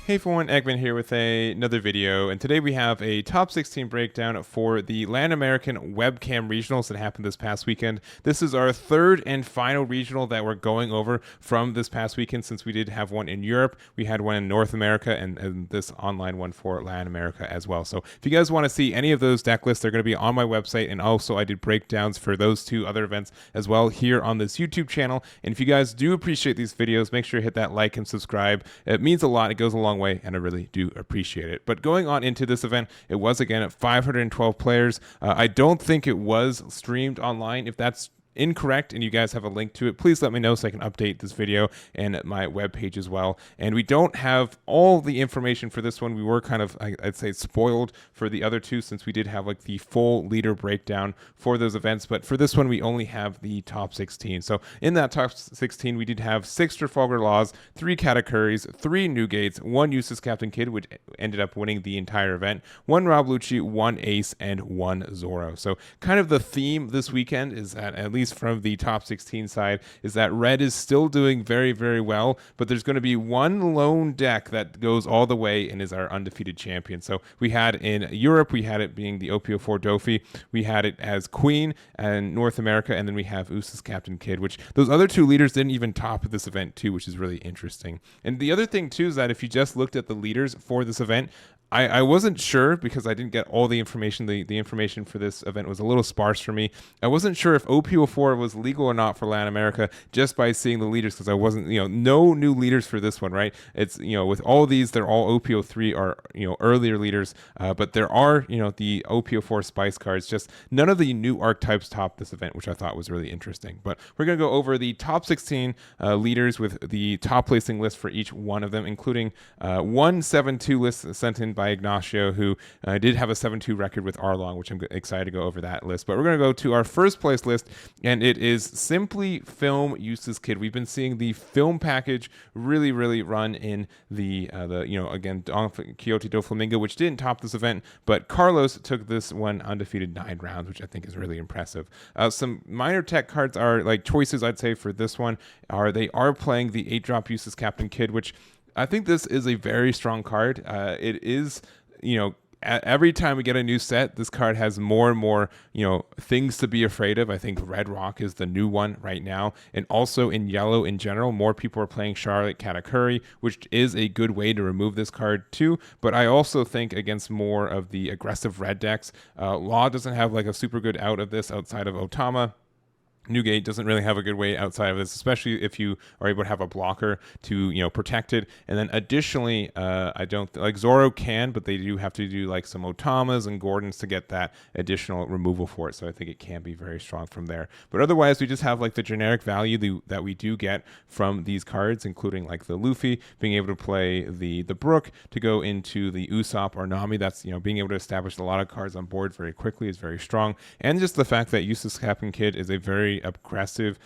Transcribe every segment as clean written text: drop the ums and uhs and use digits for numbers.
Hey everyone, Eggman here with another video, and today we have a top 16 breakdown for the Latin American webcam regionals that happened this past weekend. This is our third and final regional that we're going over from this past weekend, since we did have one in Europe, we had one in North America, and this online one for Latin America as well. So if you guys want to see any of those deck lists, they're going to be on my website, and also I did breakdowns for those two other events as well here on this YouTube channel. And if you guys do appreciate these videos, make sure to hit that like and subscribe. It means a lot. It goes a long way, and I really do appreciate it. But going on into this event, it was again at 512 players. I don't think it was streamed online. If that's incorrect and you guys have a link to it, please let me know so I can update this video and my webpage as well. And we don't have all the information for this one. We were kind of, I'd say, spoiled for the other two, since we did have like the full leader breakdown for those events, but for this one we only have the top 16. So in that top 16 we did have 6 Trafalgar Laws, 3 Katakuris, 3 Newgates, 1 Eustass Captain Kid, which ended up winning the entire event, 1 Rob Lucci, 1 Ace, and 1 Zoro. So kind of the theme this weekend is that, at least from the top 16 side, is that red is still doing very, very well, but there's going to be one lone deck that goes all the way and is our undefeated champion. So we had in Europe, we had it being the OP04 Dofi, we had it as Queen, and North America, and then we have Eustass Captain Kid, which those other two leaders didn't even top this event too, which is really interesting. And the other thing too is that if you just looked at the leaders for this event, I wasn't sure, because I didn't get all the information. The information for this event was a little sparse for me. I wasn't sure if OP04 was legal or not for Latin America just by seeing the leaders, because I wasn't, no new leaders for this one, right? It's, with all these, they're all OP03 or, earlier leaders, but there are, the OP04 Spice cards, just none of the new archetypes top this event, which I thought was really interesting. But we're going to go over the top 16 leaders with the top placing list for each one of them, including 172 list sent in by Ignacio, who did have a 7-2 record with Arlong, which I'm excited to go over that list. But we're going to go to our first place list, and it is simply Film Eustass Kid. We've been seeing the film package really, really run in the again, Don Quixote do Flamingo, which didn't top this event, but Carlos took this one undefeated 9 rounds, which I think is really impressive. Some minor tech cards are like choices, I'd say, for this one they are playing the 8-drop Eustass Captain Kid, which I think this is a very strong card. It is, every time we get a new set, this card has more and more, things to be afraid of. I think Red Rock is the new one right now. And also in yellow in general, more people are playing Charlotte Katakuri, which is a good way to remove this card too. But I also think against more of the aggressive red decks, Law doesn't have like a super good out of this outside of Otama. Newgate doesn't really have a good way outside of this, especially if you are able to have a blocker to, protect it. And then additionally, I don't like Zoro can, but they do have to do like some Otamas and Gordons to get that additional removal for it. So I think it can be very strong from there. But otherwise, we just have like the generic value that we do get from these cards, including like the Luffy being able to play the Brook to go into the Usopp or Nami. That's, being able to establish a lot of cards on board very quickly is very strong. And just the fact that Eustass Captain Kid is a very aggressive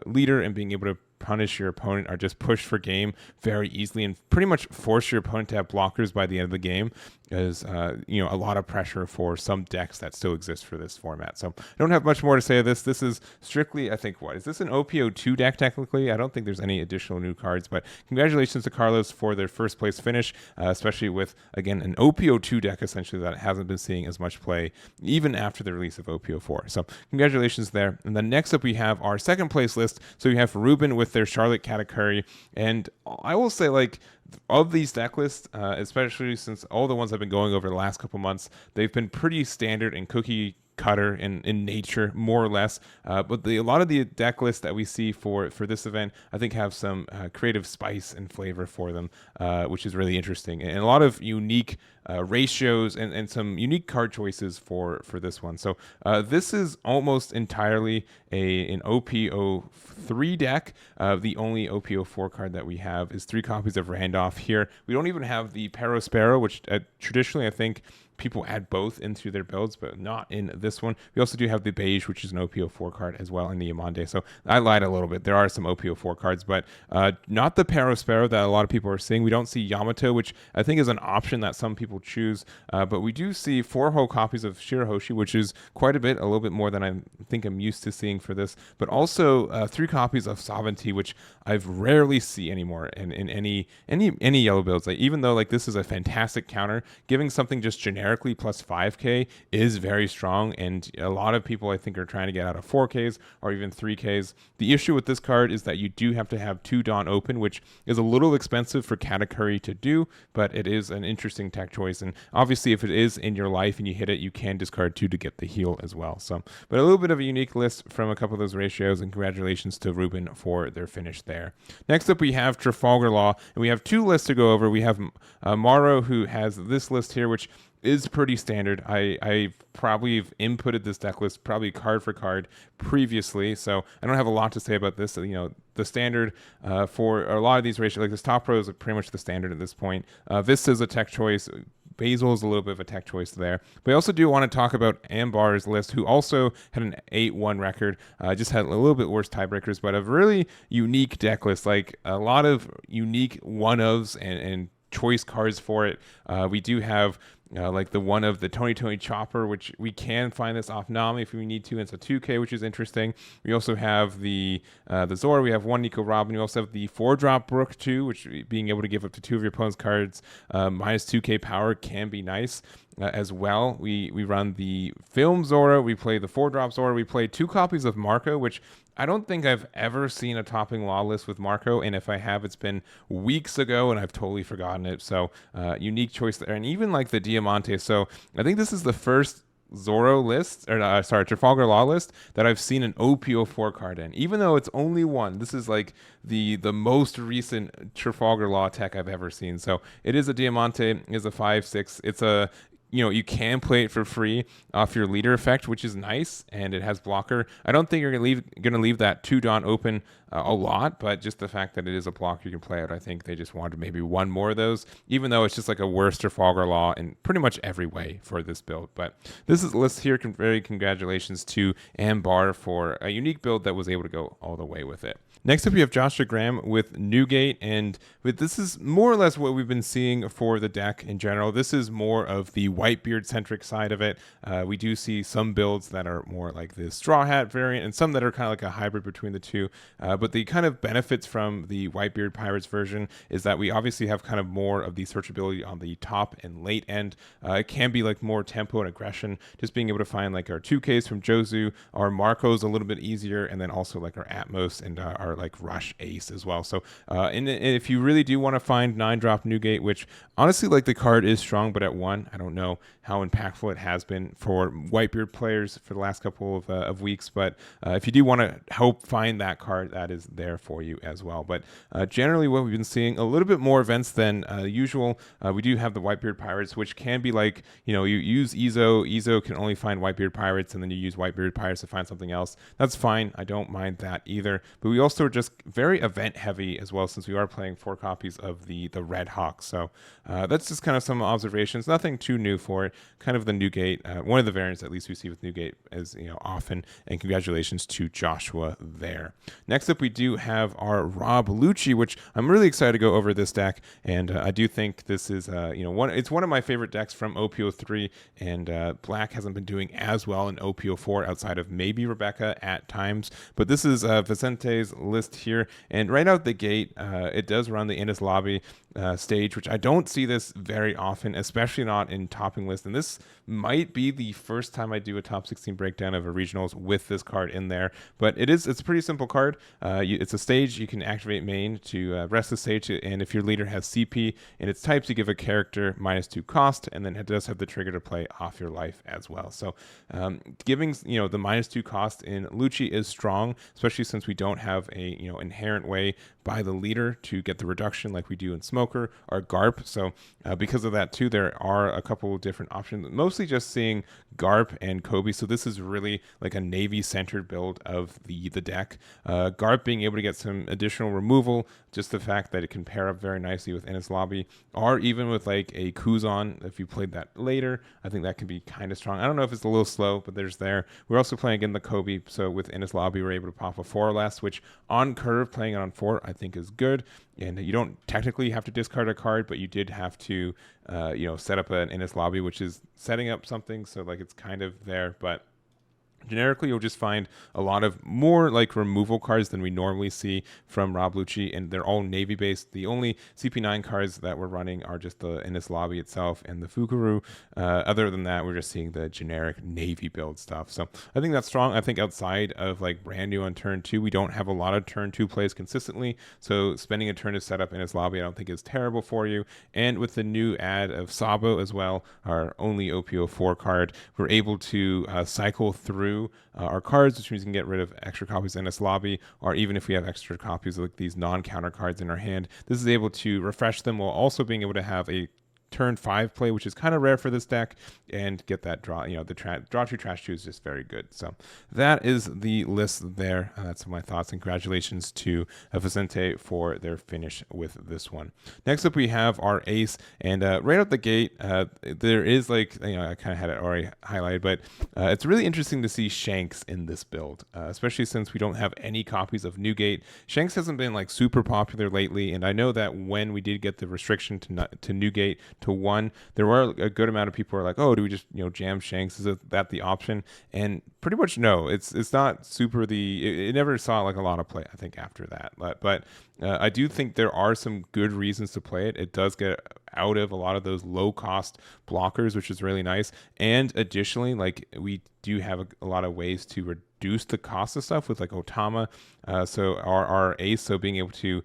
leader, and being able to punish your opponent or just push for game very easily and pretty much force your opponent to have blockers by the end of the game is a lot of pressure for some decks that still exist for this format. So I don't have much more to say of this. This is strictly, I think, what is this, an OP02 deck technically? I don't think there's any additional new cards, but congratulations to Carlos for their first place finish, especially with, again, an OP02 deck essentially that hasn't been seeing as much play even after the release of OP04. So congratulations there. And then next up we have our second place list. So we have Ruben with their Charlotte Katakuri, and I will say, like, of these deck lists, especially since all the ones I've been going over the last couple months, they've been pretty standard and cookie cutter in nature, more or less. But a lot of the deck lists that we see for this event, I think, have some creative spice and flavor for them, which is really interesting, and a lot of unique ratios and some unique card choices for this one. So this is almost entirely an OP03 deck. The only OP04 card that we have is 3 copies of Randolph here. We don't even have the Sparrow, which traditionally I think people add both into their builds, but not in this one. We also do have the Beige, which is an OP04 card as well in the Yamande. So I lied a little bit. There are some OP04 cards, but not the Sparrow that a lot of people are seeing. We don't see Yamato, which I think is an option that some people choose, but we do see 4 whole copies of Shirahoshi, which is quite a bit, a little bit more than I think I'm used to seeing for this, but also 3 copies of Sovereignty, which I've rarely see anymore in any yellow builds. Like, even though like this is a fantastic counter, giving something just generically plus 5k is very strong, and a lot of people I think are trying to get out of 4ks or even 3ks. The issue with this card is that you do have to have 2 Dawn open, which is a little expensive for Katakuri to do, but it is an interesting tech choice. And obviously, if it is in your life and you hit it, you can discard 2 to get the heal as well. So, but a little bit of a unique list from a couple of those ratios, and congratulations to Ruben for their finish there. Next up, we have Trafalgar Law, and we have 2 lists to go over. We have Mauro, who has this list here, which is pretty standard. I probably have inputted this deck list probably card for card previously, so I don't have a lot to say about this. You know, the standard for a lot of these ratios, like this top pro is pretty much the standard at this point. Vista is a tech choice. Basil is a little bit of a tech choice there. But I also do want to talk about Ambar's list, who also had an 8-1 record. Just had a little bit worse tiebreakers, but a really unique deck list, like a lot of unique one-ofs and choice cards for it. We do have like the one of the Tony Chopper, which we can find this off Nami if we need to. It's a 2K, which is interesting. We also have the Zoro. We have 1 Nico Robin. We also have the 4-drop Brook too, which being able to give up to 2 of your opponent's cards minus 2K power can be nice. As well, we run the Film Zoro. We play the 4-drop Zoro. We play 2 copies of Marco, which I don't think I've ever seen a topping law list with Marco, and if I have, it's been weeks ago, and I've totally forgotten it. So unique choice there, and even like the Diamante. So I think this is the first Zoro list, or Trafalgar Law list that I've seen an OP04 card in, even though it's only one. This is like the most recent Trafalgar Law tech I've ever seen. So it is a Diamante, it is a 5/6. It's a, you know, you can play it for free off your leader effect, which is nice, and it has blocker. I don't think you're gonna leave that 2 Dawn open a lot, but just the fact that it is a blocker you can play out, I think they just wanted maybe one more of those, even though it's just like a worse Trafalgar Law in pretty much every way for this build. But this is a list here. Very congratulations to Ambar for a unique build that was able to go all the way with it. Next up, we have Joshua Graham with Newgate, and this is more or less what we've been seeing for the deck in general. This is more of the Whitebeard-centric side of it. We do see some builds that are more like the Straw Hat variant, and some that are kind of like a hybrid between the two. But the kind of benefits from the Whitebeard Pirates version is that we obviously have kind of more of the searchability on the top and late end. It can be like more tempo and aggression, just being able to find like our 2Ks from Jozu, our Marco's a little bit easier, and then also like our Atmos and our like Rush Ace as well. So and if you really do want to find 9-drop Newgate, which honestly like the card is strong, but at 1, I don't know how impactful it has been for Whitebeard players for the last couple of weeks. But if you do want to help find that card, that is there for you as well. But generally what we've been seeing, a little bit more events than usual. We do have the Whitebeard Pirates, which can be like, you know, you use Ezo can only find Whitebeard Pirates, and then you use Whitebeard Pirates to find something else. That's fine. I don't mind that either. But we also are just very event heavy as well, since we are playing 4 copies of the Red Hawk. So that's just kind of some observations. Nothing too new for it. Kind of the Newgate, one of the variants at least we see with Newgate as, you know, often. And congratulations to Joshua there. Next up, we do have our Rob Lucci, which I'm really excited to go over this deck, and I do think this is you know, it's one of my favorite decks from OP03, and Black hasn't been doing as well in OP04 outside of maybe Rebecca at times. But this is Vicente's list here, and right out the gate, it does run the Innis Lobby stage, which I don't see this very often, especially not in topping list. And this might be the first time I do a top 16 breakdown of a regionals with this card in there. But it's a pretty simple card. It's a stage. You can activate main to rest the stage, and if your leader has CP and its types, you give a character -2 cost, and then it does have the trigger to play off your life as well. So giving, you know, the -2 cost in Lucci is strong, especially since we don't have a, you know, inherent way by the leader to get the reduction like we do in Smoker or Garp. So because of that too, there are a couple of different options, mostly just seeing Garp and Kobe. So this is really like a Navy centered build of the deck. Garp being able to get some additional removal, just the fact that it can pair up very nicely with Innis Lobby, or even with like a Kuzan if you played that later. I think that can be kind of strong. I don't know if it's a little slow, but there's there. We're also playing again the Kobe, so with Innis Lobby we're able to pop a 4 or less, which on curve playing it on 4 I think is good. And you don't technically have to discard a card, but you did have to you know, set up an Innis Lobby, which is setting up something, so like it's kind of there. But Generically, you'll just find a lot of more like removal cards than we normally see from Rob Lucci, and they're all Navy based. The only CP9 cards that we're running are just the Innis Lobby itself and the Fuguru. Other than that, we're just seeing the generic Navy build stuff. So I think that's strong. I think outside of like brand new on turn 2, we don't have a lot of turn 2 plays consistently. So spending a turn to set up Innis Lobby, I don't think is terrible for you. And with the new add of Sabo as well, our only OP04 card, we're able to cycle through our cards, which means we can get rid of extra copies in this lobby, or even if we have extra copies of like these non-counter cards in our hand, this is able to refresh them while also being able to have a turn 5 play, which is kind of rare for this deck, and get that draw. The draw 2 trash 2 is just very good. So that is the list there. That's my thoughts. Congratulations to Vicente for their finish with this one. Next up, we have our ace, and right out the gate, there is like, I kind of had it already highlighted, but it's really interesting to see Shanks in this build, especially since we don't have any copies of Newgate. Shanks hasn't been like super popular lately, and I know that when we did get the restriction to Newgate to 1, there were a good amount of people who are like, oh, do we just jam Shanks? Is that the option? And pretty much no, it's not super it never saw like a lot of play, I think, after that. But I do think there are some good reasons to play it. It does get out of a lot of those low cost blockers, which is really nice. And additionally, like we do have a lot of ways to reduce the cost of stuff with like Otama. So our ace, so being able to,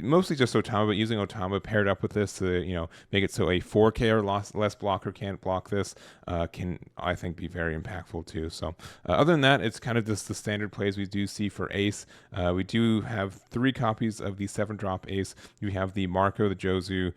mostly just Otama, but using Otama paired up with this to, make it so a 4K or less blocker can't block this, can, I think, be very impactful too. So other than that, it's kind of just the standard plays we do see for ace. We do have 3 copies of the 7-drop ace. We have the Marco, the Jozu,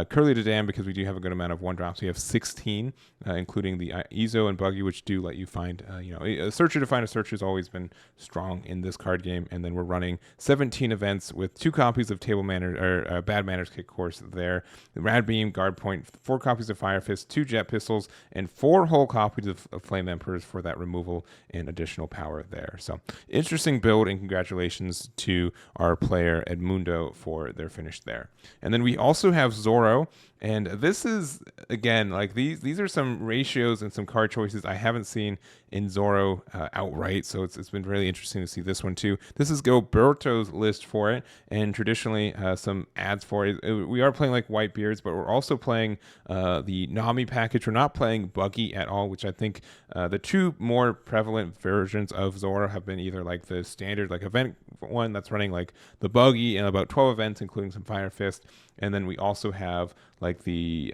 Curly to Dam, because we do have a good amount of 1-drops. We have 16, including the Izo and Buggy, which do let you find, a searcher to find a searcher has always been strong in this card game. And then we're running 17 events with 2 copies of Table Manners or Bad Manners Kick Course there. The Rad Beam, Guard Point, 4 copies of Fire Fist, 2 Jet Pistols, and 4 whole copies of Flame Emperors for that removal and additional power there. So interesting build, and congratulations to our player Edmundo for their finish there. And then we also have Zoro. And this is, again, like these are some ratios and some card choices I haven't seen in Zoro outright. So it's been really interesting to see this one too. This is Gilberto's list for it, and traditionally some ads for it. We are playing like Whitebeards, but we're also playing the Nami package. We're not playing Buggy at all, which I think the 2 more prevalent versions of Zoro have been either like the standard like event one that's running like the Buggy and about 12 events, including some Fire Fist. And then we also have like the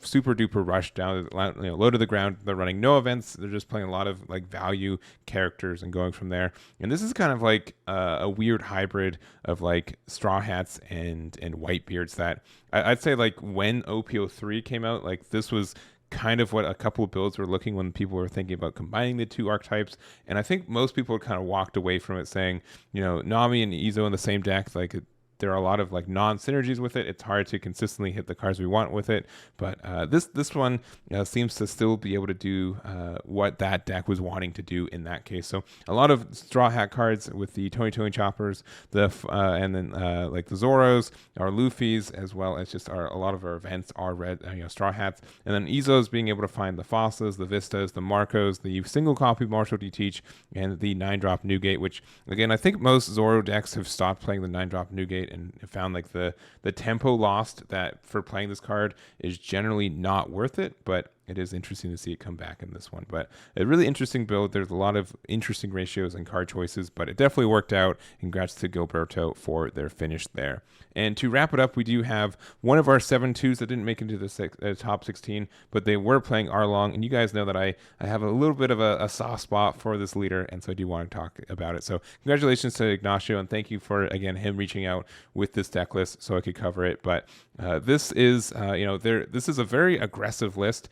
super duper rush down, low to the ground. They're running no events. They're just playing a lot of like value characters and going from there. And this is kind of like a weird hybrid of like Straw Hats and Whitebeards that I'd say like when OP03 came out, like this was kind of what a couple of builds were looking when people were thinking about combining the 2 archetypes. And I think most people kind of walked away from it saying, Nami and Izo in the same deck, like there are a lot of like non-synergies with it. It's hard to consistently hit the cards we want with it, but this one seems to still be able to do what that deck was wanting to do in that case. So a lot of Straw Hat cards with the Tony Choppers, and then like the Zoros, our Luffy's, as well as just a lot of our events are red Straw Hats, and then Izo's being able to find the Fossas, the Vistas, the Marcos, the single copy Marshall D Teach, and the 9-drop Newgate, which again I think most Zoro decks have stopped playing the 9-drop Newgate and found like the tempo lost that for playing this card is generally not worth it, but it is interesting to see it come back in this one. But a really interesting build. There's a lot of interesting ratios and card choices, but it definitely worked out. Congrats to Gilberto for their finish there. And to wrap it up, we do have one of our 7-2s that didn't make it into the top 16, but they were playing Arlong. And you guys know that I have a little bit of a soft spot for this leader, and so I do want to talk about it. So congratulations to Ignacio, and thank you for, again, him reaching out with this deck list so I could cover it. But this is, this is a very aggressive list.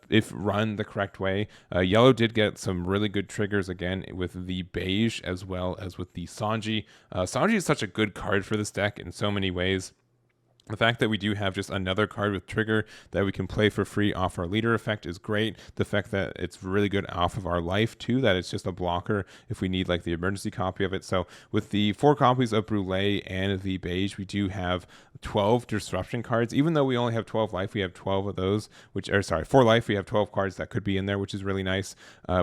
If run the correct way. Yellow did get some really good triggers again with the beige as well as with the Sanji. Sanji is such a good card for this deck in so many ways. The fact that we do have just another card with trigger that we can play for free off our leader effect is great. The fact that it's really good off of our life too, that it's just a blocker if we need like the emergency copy of it. So with the 4 copies of Brûlé and the beige, we do have 12 disruption cards. Even though we only have 12 life, we have 12 of those, which are sorry, 4 life, we have 12 cards that could be in there, which is really nice.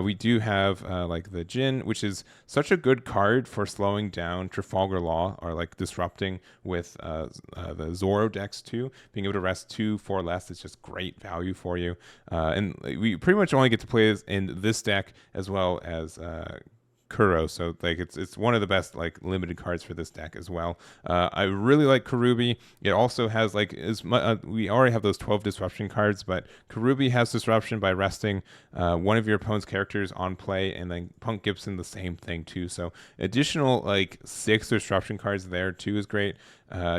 We do have like the Jin, which is such a good card for slowing down Trafalgar Law or like disrupting with the Zoro decks too. Being able to rest 2 for less is just great value for you. And we pretty much only get to play this in this deck as well as Kuro, so like it's one of the best like limited cards for this deck as well. I really like Karubi. It also has like we already have those 12 disruption cards, but Karubi has disruption by resting one of your opponent's characters on play, and then Punk Gibson the same thing too. So additional like 6 disruption cards there too is great.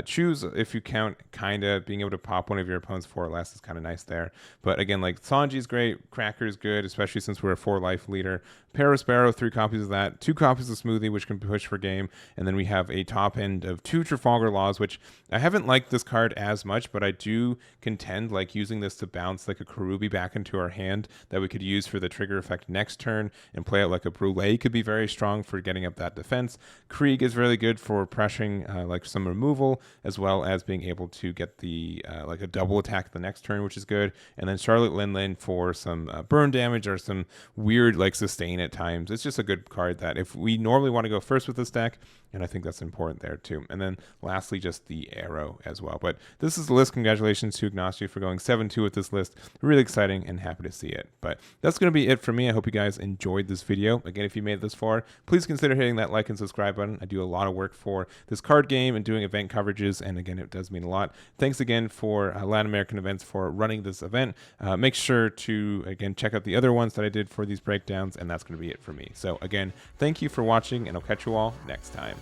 Choose if you count kinda being able to pop one of your opponent's 4 or less is kind of nice there. But again, like Sanji's great, Cracker's good, especially since we're a 4 life leader. Parasparrow, 3 copies of that, 2 copies of Smoothie, which can push for game, and then we have a top end of 2 Trafalgar Laws, which I haven't liked this card as much, but I do contend like using this to bounce like a Karubi back into our hand that we could use for the trigger effect next turn and play out like a Brûlé could be very strong for getting up that defense. Krieg is really good for pressuring like some removal, as well as being able to get the like a double attack the next turn, which is good. And then Charlotte Linlin for some burn damage or some weird like sustain at times. It's just a good card that if we normally want to go first with this deck, and I think that's important there too. And then lastly, just the arrow as well. But this is the list. Congratulations to Ignacio for going 7-2 with this list. Really exciting and happy to see it. But that's going to be it for me. I hope you guys enjoyed this video. Again, if you made it this far, please consider hitting that like and subscribe button. I do a lot of work for this card game and doing event coverages, and again, it does mean a lot. Thanks again for Latin American Events for running this event. Make sure to, again, check out the other ones that I did for these breakdowns, and that's going to be it for me. So again, thank you for watching, and I'll catch you all next time.